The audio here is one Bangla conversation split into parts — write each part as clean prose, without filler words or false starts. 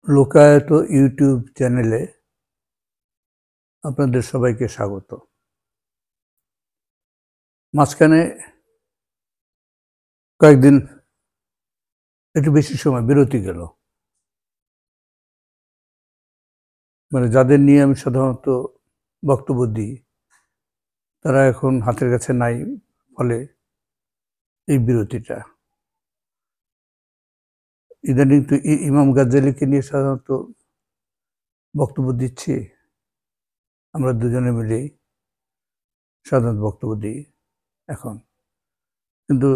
লোকায়ত ইউটিউব চ্যানেলে আপনাদের সবাইকে স্বাগত। মাঝখানে কয়েকদিন একটু বেশি সময় বিরতি গেল। মানে যাদের নিয়ে আমি সাধারণত বক্তব্য দিই, তারা এখন হাতের কাছে নাই, ফলে এই বিরতিটা। ইদানিং তো ইমাম গাজ্জালীকে নিয়ে সাধারণত বক্তব্য দিচ্ছি, আমরা দুজনে মিলেই সাধারণত বক্তব্য দিই এখন। কিন্তু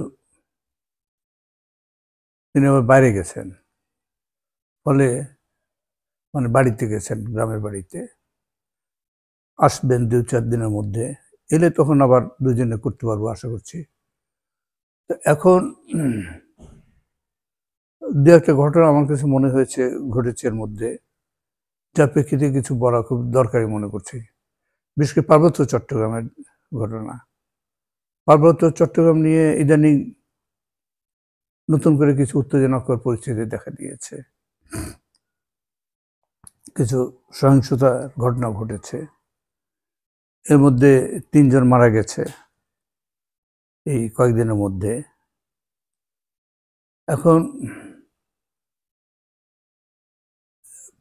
তিনি আবার বাইরে গেছেন, ফলে মানে বাড়িতে গেছেন, গ্রামের বাড়িতে। আসবেন ২-৪ দিনের মধ্যে। এলে তখন আবার দুজনে করতে পারবো আশা করছি। তো এখন দু একটা ঘটনা আমার কাছে মনে হয়েছে, ঘটেছে এর মধ্যে, যার প্রেক্ষিতে কিছু বলা খুব দরকারি মনে করছি। বিশেষ করে পার্বত্য চট্টগ্রামের ঘটনা। পার্বত্য চট্টগ্রাম নিয়ে ইদানিং নতুন করে কিছু উত্তেজনাকর পরিস্থিতি দেখা দিয়েছে। কিছু সহিংসতার ঘটনা ঘটেছে। এর মধ্যে ৩ জন মারা গেছে এই কয়েকদিনের মধ্যে। এখন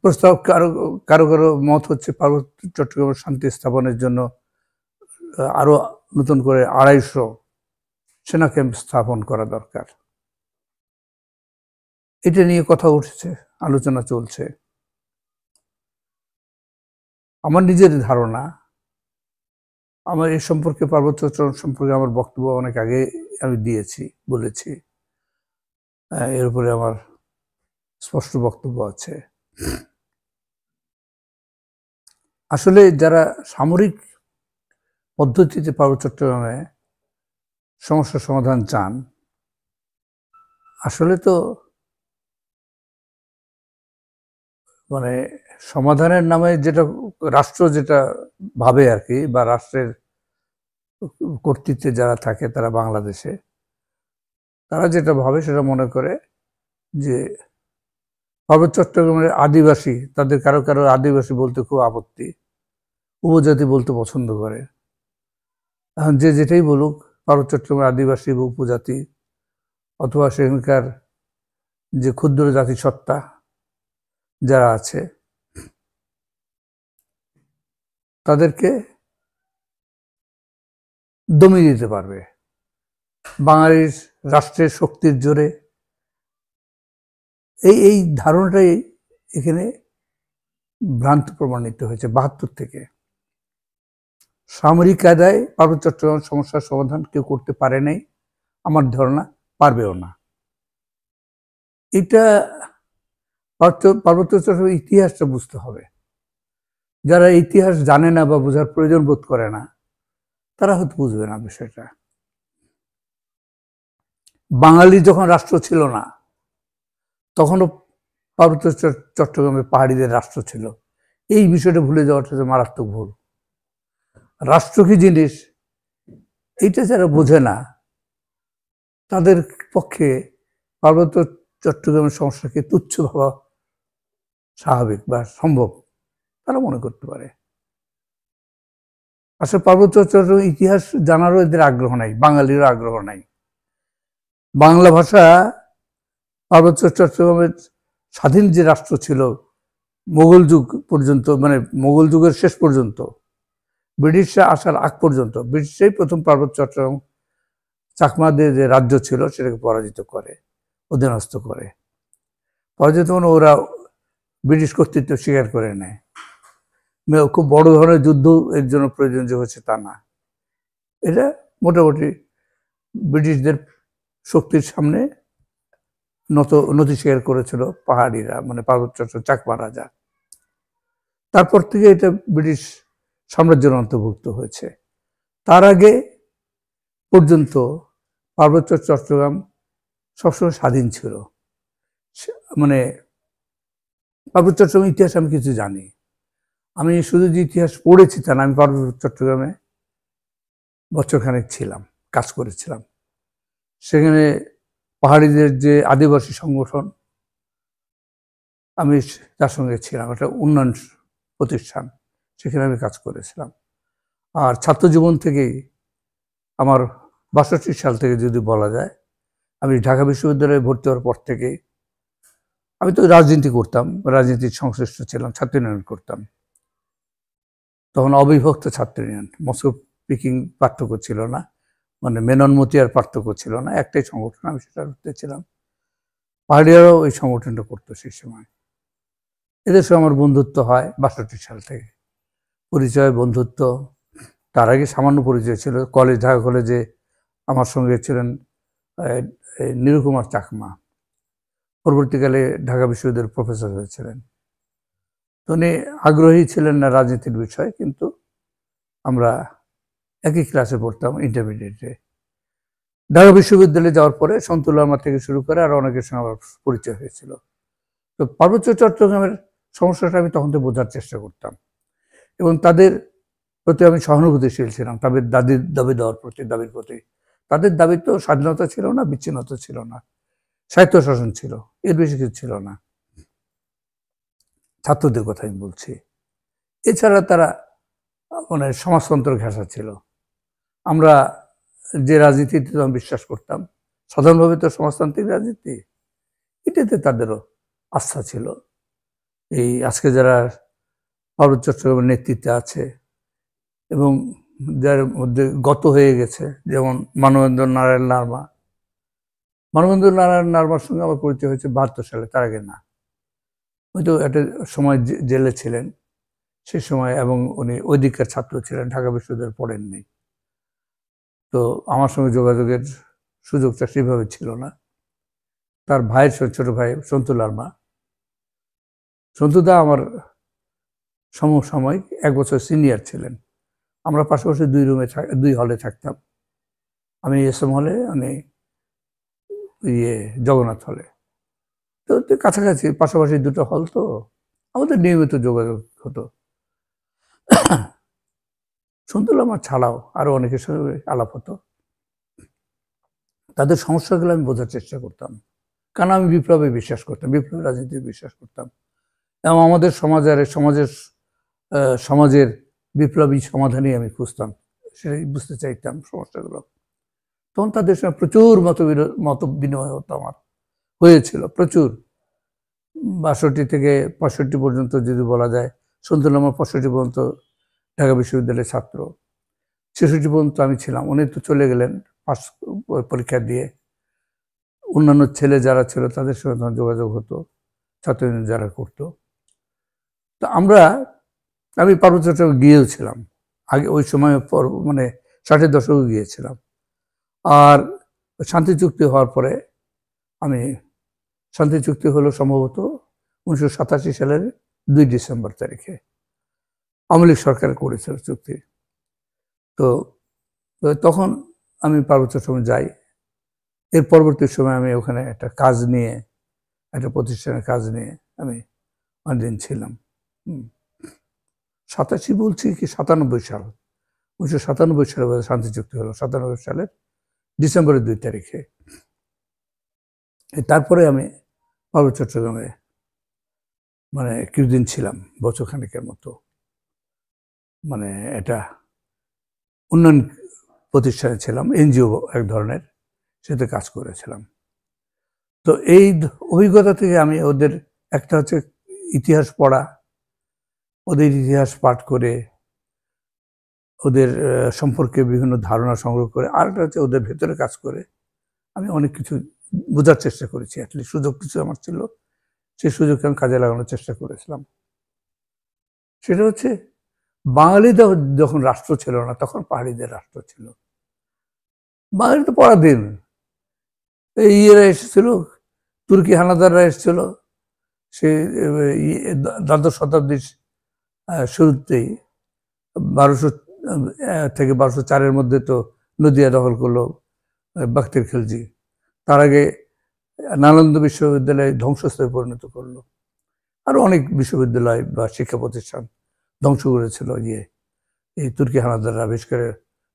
প্রস্তাব কারো কারো মত হচ্ছে পার্বত্য চট্টগ্রামের শান্তি স্থাপনের জন্য আরো নতুন করে ২৫০ সেনা ক্যাম্প স্থাপন করা দরকার। এটা নিয়ে কথা উঠেছে, আলোচনা চলছে। আমার নিজের ধারণা, আমার এ সম্পর্কে পার্বত্য চট্টগ্রাম সম্পর্কে আমার বক্তব্য অনেক আগে আমি দিয়েছি, বলেছি। এর উপরে আমার স্পষ্ট বক্তব্য আছে। আসলে যারা সামরিক পদ্ধতিতে পার্বত্য চট্টগ্রামে সমস্যার সমাধান চান, আসলে তো মানে সমাধানের নামে যেটা রাষ্ট্র যেটা ভাবে আর কি, বা রাষ্ট্রের কর্তৃত্বে যারা থাকে তারা বাংলাদেশে, তারা যেটা ভাবে সেটা মনে করে যে পার্বত্য চট্টগ্রামের আদিবাসী, তাদের কারো কারো আদিবাসী বলতে খুব আপত্তি, উপজাতি বলতে পছন্দ করে। এখন যে যেটাই বলুক, পার্বত্য চট্টগ্রামের আদিবাসী বা উপজাতি অথবা সেখানকার যে ক্ষুদ্র জাতিসত্তা যারা আছে, তাদেরকে দমিয়ে দিতে পারবে বাঙালির রাষ্ট্রের শক্তির জোরে। এই ধারণাটাই এখানে ভ্রান্ত প্রমাণিত হয়েছে ৭২ থেকে। সামরিক কায়দায় পার্বত্য চট্টগ্রাম সমস্যার সমাধান কেউ করতে পারে নাই, আমার ধারণা পারবেও না। এটা পার্বত্য চট্টগ্রামের ইতিহাসটা বুঝতে হবে। যারা ইতিহাস জানে না বা বোঝার প্রয়োজন বোধ করে না, তারা হয়তো বুঝবে না বিষয়টা। বাঙালি যখন রাষ্ট্র ছিল না, তখনও পার্বত্য চট্টগ্রামে পাহাড়িদের রাষ্ট্র ছিল। এই বিষয়টা ভুলে যাওয়াটা মারাত্মক ভুল। রাষ্ট্র কি জিনিস এইটা যারা বোঝে না, তাদের পক্ষে পার্বত্য চট্টগ্রামের সমস্যাকে তুচ্ছ ভাবা স্বাভাবিক বা সম্ভব, তারা মনে করতে পারে। আসলে পার্বত্য চট্টগ্রামের ইতিহাস জানারও এদের আগ্রহ নাই, বাঙালিরও আগ্রহ নাই। বাংলা ভাষা পার্বত্য চট্টগ্রামের স্বাধীন যে রাষ্ট্র ছিল মোগল যুগ পর্যন্ত, মানে মোগল যুগের শেষ পর্যন্ত, ব্রিটিশরা আসার আগ পর্যন্ত, ব্রিটিশরাই প্রথম পার্বত্য চট্টগ্রাম চাকমাদের যে রাজ্য ছিল সেটাকে পরাজিত করে, অধীনস্থ করে। পরাজিত মানে ওরা ব্রিটিশ কর্তৃত্ব স্বীকার করে নেয়। খুব বড় ধরনের যুদ্ধ এর জন্য প্রয়োজন যে হচ্ছে তা না। এটা মোটামুটি ব্রিটিশদের শক্তির সামনে নতি স্বীকার করেছিল পাহাড়িরা, মানে পার্বত্য চাকমা রাজা। তারপর থেকে এটা ব্রিটিশ সাম্রাজ্যের অন্তর্ভুক্ত হয়েছে। তার আগে পর্যন্ত পার্বত্য চট্টগ্রাম সবসময় স্বাধীন ছিল। মানে পার্বত্য চট্টগ্রামের ইতিহাস আমি কিছু জানি। আমি শুধু যে ইতিহাস পড়েছি তা না, আমি পার্বত্য চট্টগ্রামে বছরখানেক ছিলাম, কাজ করেছিলাম। সেখানে পাহাড়িদের যে আদিবাসী সংগঠন, আমি তার সঙ্গে ছিলাম, একটা উন্নয়ন প্রতিষ্ঠান, সেখানে আমি কাজ করেছিলাম। আর ছাত্র জীবন থেকেই আমার ৬২ সাল থেকে যদি বলা যায়, আমি ঢাকা বিশ্ববিদ্যালয়ে ভর্তি হওয়ার পর থেকে আমি তো রাজনীতি করতাম, রাজনীতির সংশ্লিষ্ট ছিলাম, ছাত্র ইউনিয়ন করতাম। তখন অবিভক্ত ছাত্র ইউনিয়ন, মস্কো পিকিং পার্থক্য ছিল না, মানে মেননমতি আর পার্থক্য ছিল না, একটাই সংগঠন, আমি সেটার মধ্যে ছিলাম। পাহাড়িয়ারাও ওই সংগঠনটা করতো সেই সময়। এদের সঙ্গে আমার বন্ধুত্ব হয় ৬২ সাল থেকে, পরিচয়, বন্ধুত্ব। তার আগে সামান্য পরিচয় ছিল, ঢাকা কলেজে আমার সঙ্গে ছিলেন নীরুকুমার চাকমা, পরবর্তীকালে ঢাকা বিশ্ববিদ্যালয়ের প্রফেসর হয়েছিলেন। তো উনি আগ্রহী ছিলেন না রাজনীতির বিষয়ে, কিন্তু আমরা একই ক্লাসে পড়তাম ইন্টারমিডিয়েটে। ঢাকা বিশ্ববিদ্যালয়ে যাওয়ার পরে সন্তুল আমার থেকে শুরু করে আর অনেকের সঙ্গে আমার পরিচয় হয়েছিল। তো পার্বত্য চট্টগ্রামের সমস্যাটা আমি তখন থেকে বোঝার চেষ্টা করতাম এবং তাদের প্রতি আমি সহানুভূতিশীল ছিলাম, তাদের দাবি দেওয়ার প্রতি, দাবির প্রতি। তাদের দাবি তো স্বাধীনতা ছিল না, বিচ্ছিন্নতা ছিল না, স্বায়ত্তশাসন ছিল, এর বেশি কিছু ছিল না। ছাত্রদের কথা আমি বলছি। এছাড়া তারা মানে সমাজতন্ত্র ঘেঁষা ছিল। আমরা যে রাজনীতিতে বিশ্বাস করতাম, সাধারণভাবে তো সমাজতান্ত্রিক রাজনীতি, এটাতে তাদেরও আস্থা ছিল। এই আজকে যারা পার্বত্য চট্টগ্রামের নেতৃত্বে আছে এবং যার মধ্যে গত হয়ে গেছে, যেমন মানবেন্দ্র নারায়ণ নার্মা। মানবেন্দ্র নারায়ণ নার্মার সঙ্গে আমার পরিচয় হয়েছে ৭২ সালে, তার আগে না। হয়তো একটা সময় জেলে ছিলেন সে সময়, এবং উনি ওই দিককার ছাত্র ছিলেন, ঢাকা বিশ্ববিদ্যালয়ে পড়েননি। তো আমার সঙ্গে যোগাযোগের সুযোগটা সেভাবে ছিল না। তার ভাইয়ের ছোট ভাই সন্তু লার্মা, সন্তুদা আমার সমসাময়িক ১ বছর সিনিয়র ছিলেন। আমরা পাশাপাশি ২ হলে থাকতাম। আমি এসএম হলে, মানে জগন্নাথ হলে। তো কাছাকাছি, পাশাপাশি ২টো হল, তো আমাদের নিয়মিত যোগাযোগ হতো। সন্তুল আমার ছাড়াও আরো অনেকের সঙ্গে আলাপ হতো। তাদের সমস্যাগুলো আমি বোঝার চেষ্টা করতাম, কারণ আমি বিপ্লবে বিশ্বাস করতাম, বিপ্লবী রাজনীতিতে বিশ্বাস করতাম, এবং আমাদের সমাজের বিপ্লবী সমাধানই আমি খুঁজতাম, সেটাই বুঝতে চাইতাম সমস্যাগুলো। তখন তাদের সঙ্গে প্রচুর মত বিনিময় হতো, আমার হয়েছিল প্রচুর। ৬২ থেকে ৬৫ পর্যন্ত যদি বলা যায়, সন্তুল আমার ৬৫ পর্যন্ত ঢাকা বিশ্ববিদ্যালয়ের ছাত্র, ৬৬ পর্যন্ত আমি ছিলাম। উনি তো চলে গেলেন পাস পরীক্ষা দিয়ে। অন্যান্য ছেলে যারা ছিল তাদের সঙ্গে তখন যোগাযোগ হতো, ছাত্র ইউনিয়ন যারা করতো। তো আমি পার্বত্য চট্টগ্রামে গিয়েওছিলাম আগে, ওই সময় মানে ৬০-এর দশকে গিয়েছিলাম। আর শান্তি চুক্তি হওয়ার পরে শান্তি চুক্তি হলো সম্ভবত ১৯৮৭ সালের ২ ডিসেম্বর তারিখে, আওয়ামী লীগ সরকার করেছিল চুক্তি। তো তখন আমি পার্বত্য চট্টগ্রামে যাই। এর পরবর্তী সময় আমি ওখানে একটা প্রতিষ্ঠানের কাজ নিয়ে আমি অনেকদিন ছিলাম। ৮৭ বলছি কি ৯৭ সাল, ১৯৯৭ সালে শান্তি চুক্তি হলো, ৯৭ সালের ডিসেম্বরের ২ তারিখে। তারপরে আমি পার্বত্য চট্টগ্রামে মানে কিছুদিন ছিলাম, বছরখানেকের মতো। মানে এটা উন্নয়ন প্রতিষ্ঠানে ছিলাম, এনজিও এক ধরনের, সেটা কাজ করেছিলাম। তো এই অভিজ্ঞতা থেকে আমি ওদের, একটা হচ্ছে ইতিহাস পড়া, ওদের ইতিহাস পাঠ করে ওদের সম্পর্কে বিভিন্ন ধারণা সংগ্রহ করে, আরেকটা হচ্ছে ওদের ভেতরে কাজ করে আমি অনেক কিছু বোঝার চেষ্টা করেছি। অ্যাটলিস্ট সুযোগ কিছু আমার ছিল, সেই সুযোগকে আমি কাজে লাগানোর চেষ্টা করেছিলাম। সেটা হচ্ছে বাঙালিদের যখন রাষ্ট্র ছিল না, তখন পাহাড়িদের রাষ্ট্র ছিল। বাঙালি তো পরাধীন, এরা এসেছিল, তুর্কি হানাদাররা এসেছিল, সে দ্বাদশ শতাব্দীর শুরুতেই ১২০০ থেকে ১২০৪-এর মধ্যে তো নদিয়া দখল করলো বাখতির খিলজি। তার আগে নালন্দা বিশ্ববিদ্যালয় ধ্বংসস্তূপে পরিণত করলো, আরো অনেক বিশ্ববিদ্যালয় বা শিক্ষা প্রতিষ্ঠান ধ্বংস করেছিল এই তুর্কি হানাদাররা, বিশেষ করে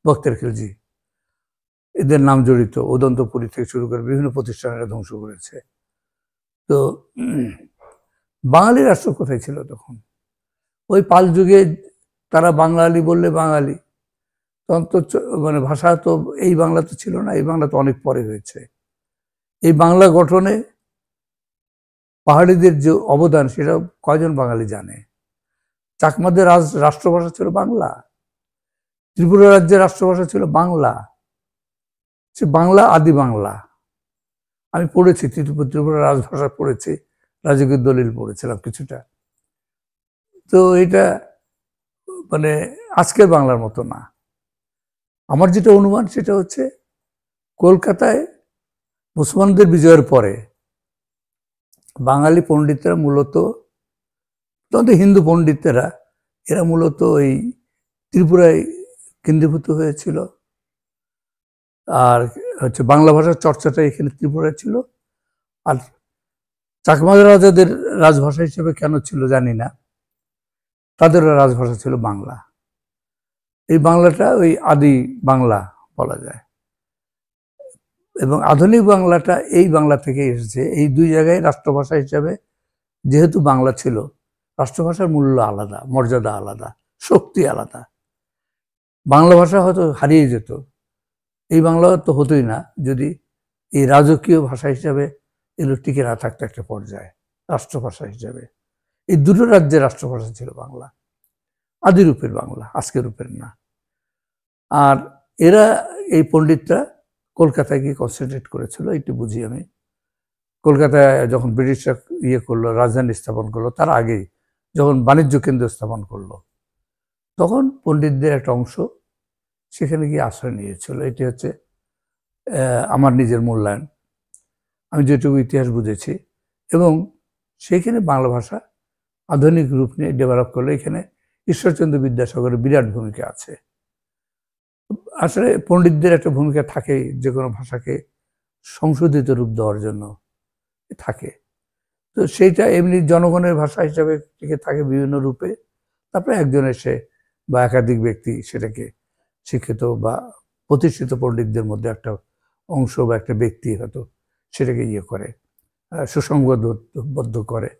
বখতিয়ার খিলজি। এদের নাম জড়িত উদন্তপুরী থেকে শুরু করে বিভিন্ন প্রতিষ্ঠানেরা ধ্বংস করেছে। তো বাঙালি রাষ্ট্র কোথায় ছিল তখন? ওই পাল যুগে তারা বাঙালি বললে বাঙালি, তখন তো মানে ভাষা তো এই বাংলা তো ছিল না, এই বাংলা তো অনেক পরে হয়েছে। এই বাংলা গঠনে পাহাড়িদের যে অবদান সেটা কয়জন বাঙালি জানে? চাকমাদের রাষ্ট্রভাষা ছিল বাংলা, ত্রিপুরা রাজ্যের রাষ্ট্রভাষা ছিল বাংলা, সে বাংলা আদি বাংলা। আমি পড়েছি ত্রিপুরা রাজভাষা পড়েছি, রাজকীয় দলিল পড়েছিলাম কিছুটা। তো এটা মানে আজকের বাংলার মতো না। আমার যেটা অনুমান সেটা হচ্ছে কলকাতায় মুসলমানদের বিজয়ের পরে বাঙালি পণ্ডিতরা মূলত, তখন হিন্দু পণ্ডিতেরা, এরা মূলত এই ত্রিপুরায় কেন্দ্রীভূত হয়েছিল। আর হচ্ছে বাংলা ভাষার চর্চাটা এখানে ত্রিপুরায় ছিল। আর চাকমা রাজাদের রাজভাষা হিসেবে কেন ছিল জানি না, তাদের রাজভাষা ছিল বাংলা। এই বাংলাটা ওই আদি বাংলা বলা যায়, এবং আধুনিক বাংলাটা এই বাংলা থেকে এসেছে। এই দুই জায়গায় রাষ্ট্রভাষা হিসাবে যেহেতু বাংলা ছিল, রাষ্ট্রভাষার মূল্য আলাদা, মর্যাদা আলাদা, শক্তি আলাদা। বাংলা ভাষা হয়তো হারিয়ে যেত, এই বাংলা তো হতোই না যদি এই রাজকীয় ভাষা হিসাবে এগুলো টিকে না থাকতো একটা পর্যায়ে। রাষ্ট্রভাষা হিসাবে এই দুটো রাজ্যের রাষ্ট্রভাষা ছিল বাংলা, আদি রূপের বাংলা, আজকের রূপের না। আর এরা এই পণ্ডিতরা কলকাতায় গিয়ে কনসেন্ট্রেট করেছিল, একটু বুঝি আমি। কলকাতায় যখন ব্রিটিশরা করলো, রাজধানী স্থাপন করলো, তার আগেই যখন বাণিজ্য কেন্দ্র স্থাপন করলো, তখন পণ্ডিতদের একটা অংশ সেখানে গিয়ে আশ্রয় নিয়েছিল। এটি হচ্ছে আমার নিজের মূল্যায়ন, আমি যেটুকু ইতিহাস বুঝেছি। এবং সেইখানে বাংলা ভাষা আধুনিক রূপ নিয়ে ডেভেলপ করলো। এখানে ঈশ্বরচন্দ্র বিদ্যাসাগরের বিরাট ভূমিকা আছে। আসলে পণ্ডিতদের একটা ভূমিকা থাকে যে কোনো ভাষাকে সংশোধিত রূপ দেওয়ার জন্য থাকে। তো সেইটা এমনি জনগণের ভাষা হিসাবে টিকে থাকে বিভিন্ন রূপে। তারপরে একজন এসে বা একাধিক ব্যক্তি সেটাকে শিক্ষিত বা প্রতিষ্ঠিত পণ্ডিতদের মধ্যে একটা অংশ বা একটা ব্যক্তি হয়তো সেটাকে করে, সুসংবদ্ধ করে,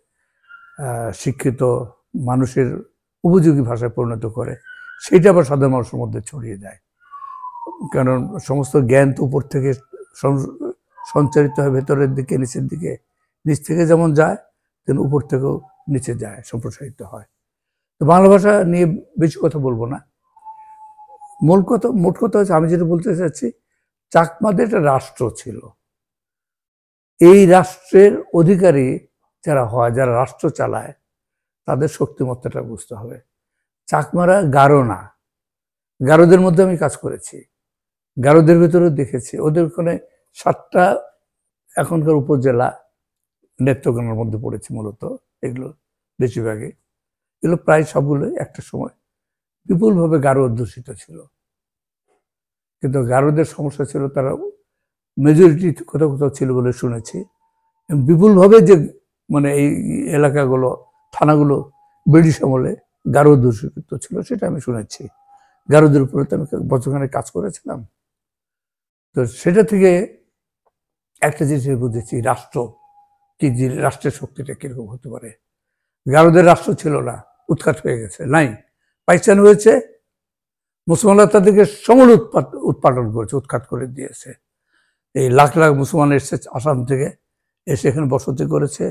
শিক্ষিত মানুষের উপযোগী ভাষায় পরিণত করে। সেইটা আবার সাধারণ মানুষের মধ্যে ছড়িয়ে যায়। কারণ সমস্ত জ্ঞান তো উপর থেকে সঞ্চারিত হয় ভেতরের দিকে, নিচের দিকে। নিচ থেকে যেমন যায় তেমন উপর থেকেও নিচে যায়, সম্প্রসারিত হয়। তো বাংলা ভাষা নিয়ে বেশি কথা বলবো না। মোট কথা হচ্ছে, আমি যেটা বলতে চাচ্ছি, চাকমাদের একটা রাষ্ট্র ছিল। এই রাষ্ট্রের অধিকারী যারা হয়, যারা রাষ্ট্র চালায়, তাদের শক্তিমত্তাটা বুঝতে হবে। চাকমারা গারো না, গারোদের মধ্যে আমি কাজ করেছি, গারোদের ভেতরেও দেখেছি। ওদের ওখানে 7টা এখনকার উপজেলা নেত্রকোনার মধ্যে পড়েছে মূলত। এগুলো বেশিরভাগই, এগুলো প্রায় সবগুলো একটা সময় বিপুলভাবে গারো অধ্যুষিত ছিল। কিন্তু গারোদের সমস্যা ছিল, তারা মেজরিটি কোথাও কোথাও ছিল বলে শুনেছি। বিপুলভাবে যে মানে এই এলাকাগুলো, থানাগুলো ব্রিটিশ আমলে গারো অধ্যুষিত ছিল সেটা আমি শুনেছি। গারোদের উপরে তো আমি বছরখানে কাজ করেছিলাম। তো সেটা থেকে একটা জিনিস বুঝেছি, রাষ্ট্র কি, রাষ্ট্রের শক্তিটা কিরকম হতে পারে। গারোদের রাষ্ট্র ছিল না, উৎখাত হয়ে গেছে, নাই, পাকিস্তান হয়েছে, মুসলমানরা তাদেরকে সমূল উৎপাদন করেছে, উৎখাত করে দিয়েছে। এই লাখ লাখ মুসলমান এসেছে আসাম থেকে, এসে এখানে বসতি করেছে।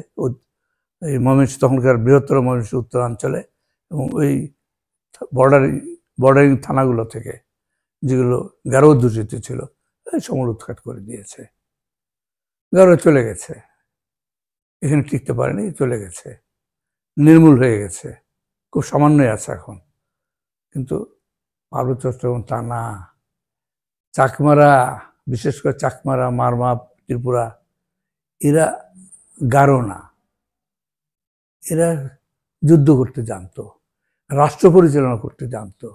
এই ময়মনসিংহ, তখনকার বৃহত্তর ময়মনসিংহ উত্তরাঞ্চলে, এবং ওই বর্ডারিং থানাগুলো থেকে যেগুলো গারো অধ্যুষিত ছিল, সমূল উৎখাত করে দিয়েছে। গারো চলে গেছে, এখানে টিকতে পারেনি, চলে গেছে, নির্মূল হয়ে গেছে, খুব সামান্যই আছে এখন। কিন্তু পার্বত্য চট্টগ্রাম তা না। চাকমারা, বিশেষ করে চাকমারা, মারমা, ত্রিপুরা, এরা গারো না, এরা যুদ্ধ করতে জানতো, রাষ্ট্র পরিচালনা করতে জানতো,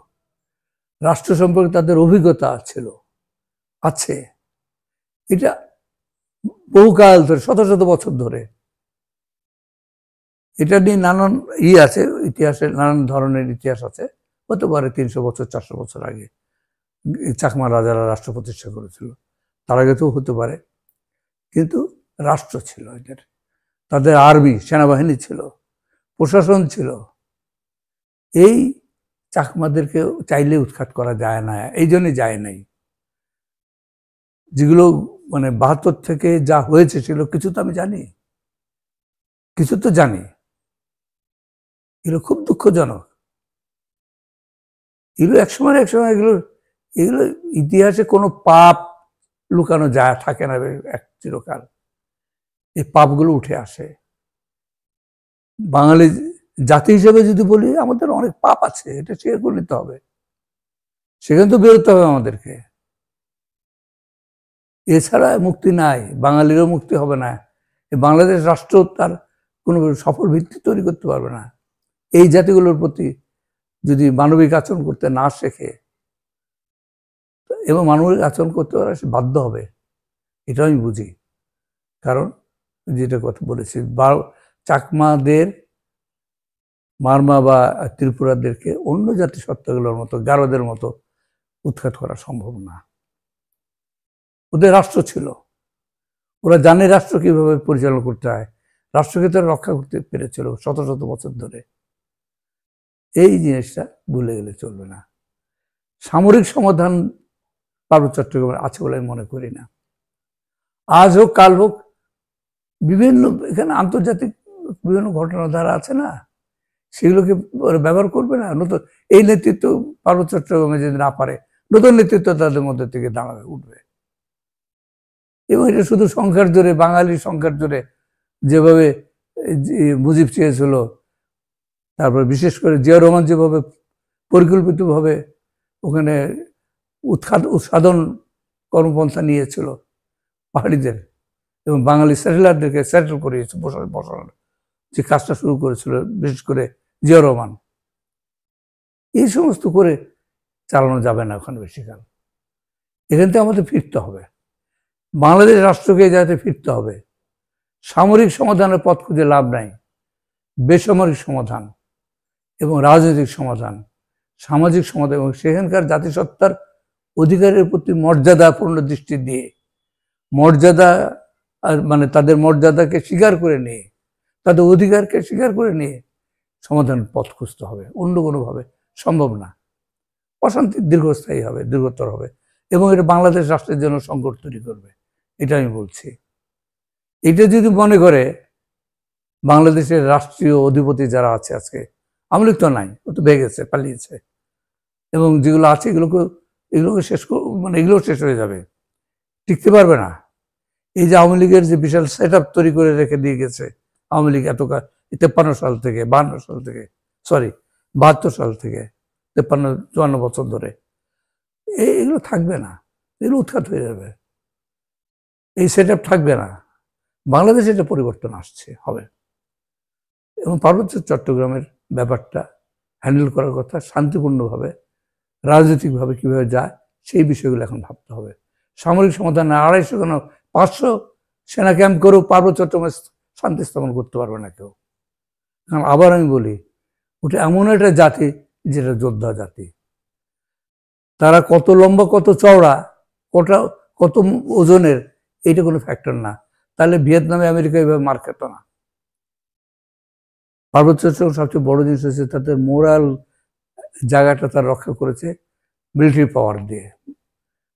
রাষ্ট্র সম্পর্কে তাদের অভিজ্ঞতা ছিল, আছে। এটা বহুকাল ধরে, শত শত বছর ধরে এটা নিয়ে নানান আছে, ইতিহাসের নানান ধরনের ইতিহাস আছে। হতে পারে 300 বছর 400 বছর আগে চাকমা রাজারা রাষ্ট্র প্রতিষ্ঠা করেছিল, তার আগে তো হতে পারে। কিন্তু রাষ্ট্র ছিল এদের, তাদের আর্মি, সেনাবাহিনী ছিল, প্রশাসন ছিল, এই চাকমাদেরকে চাইলে উৎখাত করা যায় না, এই জন্যই যায় নাই। যেগুলো মানে 72 থেকে যা হয়েছে সেগুলো কিছু তো আমি জানি, কিছু তো জানি, এগুলো খুব দুঃখজনক। এগুলো একসময় এগুলো এগুলো ইতিহাসে কোনো পাপ লুকানো যায় থাকে না এক চিরকাল, এই পাপগুলো উঠে আসে। বাঙালি জাতি হিসেবে যদি বলি আমাদের অনেক পাপ আছে, এটা স্বীকার করে নিতে হবে, সেখানে তো বেরোতে হবে আমাদেরকে। এছাড়া মুক্তি নাই, বাঙালিরও মুক্তি হবে না। বাংলাদেশ রাষ্ট্র তার কোনো সফল ভিত্তি তৈরি করতে পারবে না এই জাতিগুলোর প্রতি যদি মানবিক আচরণ করতে না শেখে, এবং মানবিক আচরণ করতে পারে সে বাধ্য হবে, এটা আমি বুঝি। কারণ যেটা কথা বলেছি, চাকমাদের, মারমা বা ত্রিপুরাদেরকে অন্য জাতিসত্তাগুলোর মতো, গারোদের মতো উৎখাত করা সম্ভব না। ওদের রাষ্ট্র ছিল, ওরা জানে রাষ্ট্র কিভাবে পরিচালনা করতে হয়, রাষ্ট্রকে তারা রক্ষা করতে পেরেছিল শত শত বছর ধরে। এই জিনিসটা ভুলে গেলে চলবে না। সামরিক সমাধান পার্বত্য চট্টগ্রামে আছে বলে আমি মনে করি না। আজ হোক কাল হোক, বিভিন্ন এখানে আন্তর্জাতিক বিভিন্ন ঘটনাধারা আছে না, সেগুলোকে ব্যবহার করবে না। নতুন এই নেতৃত্ব পার্বত্য চট্টগ্রামে যদি না পারে, নতুন নেতৃত্ব তাদের মধ্যে থেকে দাঁড়াবে, উঠবে। এবং এটা শুধু সংখ্যার জোরে, বাঙালির সংখ্যার জোরে যেভাবে মুজিব চেয়েছিল, তারপর বিশেষ করে জিয়া রহমান যেভাবে পরিকল্পিতভাবে ওখানে উৎসাদন কর্মপন্থা নিয়েছিল পাহাড়িদের, এবং বাঙালি সেটেলারদেরকে সেটেল করিয়েছে, বসানোর যে কাজটা শুরু করেছিল বিশেষ করে জিয়া রহমান, এই সমস্ত করে চালানো যাবে না ওখানে বেশিকাল। এখান থেকে আমাদের ফিরতে হবে, বাংলাদেশ রাষ্ট্রকে যাতে ফিরতে হবে। সামরিক সমাধানের পথ খুঁজে লাভ নাই, বেসামরিক সমাধান এবং রাজনৈতিক সমাধান, সামাজিক সমাধান, এবং সেখানকার জাতিসত্তার অধিকারের প্রতি মর্যাদাপূর্ণ দৃষ্টি দিয়ে, মর্যাদা মানে তাদের মর্যাদাকে স্বীকার করে নিয়ে, তাদের অধিকারকে স্বীকার করে নিয়ে সমাধান পথ খুঁজতে হবে। অন্য কোনোভাবে সম্ভব না। অশান্তি দীর্ঘস্থায়ী হবে, দীর্ঘতর হবে, এবং এটা বাংলাদেশ রাষ্ট্রের জন্য সংকট তৈরি করবে, এটা আমি বলছি। এটা যদি মনে করে বাংলাদেশের রাষ্ট্রীয় অধিপতি যারা আছে আজকে, আওয়ামী লীগ তো নাই, ও তো ভেগেছে, পালিয়েছে, এবং যেগুলো আছে এগুলোকে শেষ মানে এগুলো শেষ হয়ে যাবে, টিকতে পারবে না। এই যে আওয়ামী লীগের যে বিশাল সেট আপ তৈরি করে রেখে দিয়ে গেছে আওয়ামী লীগ, 53 সাল থেকে 52 সাল থেকে, সরি 72 সাল থেকে 53-54 বছর ধরে, এগুলো থাকবে না, এগুলো উৎখাত হয়ে যাবে, এই সেট আপ থাকবে না। বাংলাদেশে এটা পরিবর্তন আসছে, হবে। এবং পার্বত্য চট্টগ্রামের ব্যাপারটা হ্যান্ডেল করার কথা শান্তিপূর্ণভাবে, রাজনৈতিকভাবে কিভাবে যায় সেই বিষয়গুলো এখন ভাবতে হবে। সামরিক সমাধান 250 কেন 500 সেনা ক্যাম্প করেও পার্বত্য চট্টগ্রামে শান্তি স্থাপন করতে পারবে না কেউ। কারণ আবার আমি বলি, ওটা এমন একটা জাতি যেটা যোদ্ধা জাতি। তারা কত লম্বা, কত চওড়া, কত ওজনের, এইটা কোনো ফ্যাক্টর না। তাহলে ভিয়েতনামে আমেরিকা এভাবে মার খেত না। পার্বত্য চট্টগ্রাম সবচেয়ে বড় জিনিস হচ্ছে তাদের মোরাল জায়গাটা তারা রক্ষা করেছে মিলিটারি পাওয়ার দিয়ে।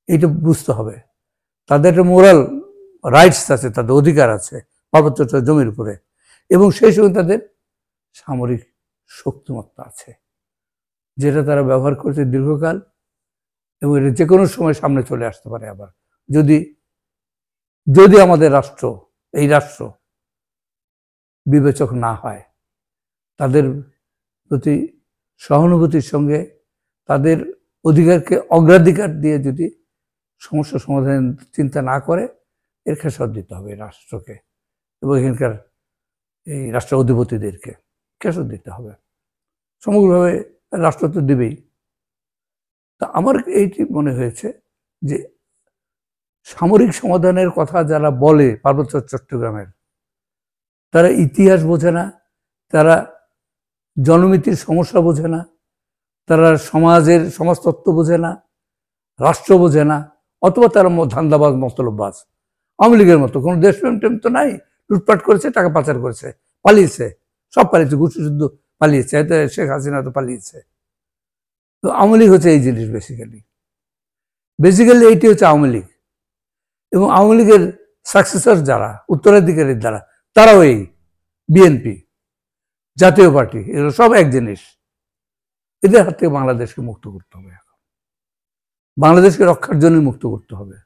এইটা বুঝতে হবে, তাদের একটা মোরাল রাইটস আছে, তাদের অধিকার আছে পার্বত্য জমির উপরে, এবং সেই সঙ্গে তাদের সামরিক শক্তিমত্তা আছে, যেটা তারা ব্যবহার করেছে দীর্ঘকাল, এবং এটা যে কোনো সময় সামনে চলে আসতে পারে আবার, যদি আমাদের রাষ্ট্র, এই রাষ্ট্র বিবেচক না হয়, তাদের প্রতি সহানুভূতির সঙ্গে তাদের অধিকারকে অগ্রাধিকার দিয়ে যদি সমস্যা সমাধান চিন্তা না করে, এর খেসারত দিতে হবে রাষ্ট্রকে, এবং এখানকার এই রাষ্ট্র অধিপতিদেরকে খেসারত দিতে হবে। সমগ্রভাবে রাষ্ট্র তো দেবেই। তা আমার এইটি মনে হয়েছে যে সামরিক সমাধানের কথা যারা বলে পার্বত্য চট্টগ্রামের, তারা ইতিহাস বোঝে না, তারা জনমিতির সমস্যা বোঝে না, তারা সমাজের সমাজতত্ত্ব বোঝে না, রাষ্ট্র বোঝে না, অথবা তারা ধান্দাবাজ, মতলববাজ। আওয়ামী লীগের মতো কোনো দেশপ্রেম টেম তো নাই, লুটপাট করেছে, টাকা পাচার করেছে, পালিয়েছে, সব পালিয়েছে, ঘুষযুদ্ধ পালিয়েছে, এতে শেখ হাসিনা তো পালিয়েছে। তো আওয়ামী লীগ হচ্ছে এই জিনিস বেসিক্যালি এইটি হচ্ছে আওয়ামী লীগ। এবং আওয়ামী লীগের সাকসেসর যারা, উত্তরাধিকারীর দ্বারা, তারাও এই বিএনপি, জাতীয় পার্টি, এগুলো সব এক জিনিস। এদের হাত থেকে বাংলাদেশকে মুক্ত করতে হবে, বাংলাদেশকে রক্ষার জন্য মুক্ত করতে হবে।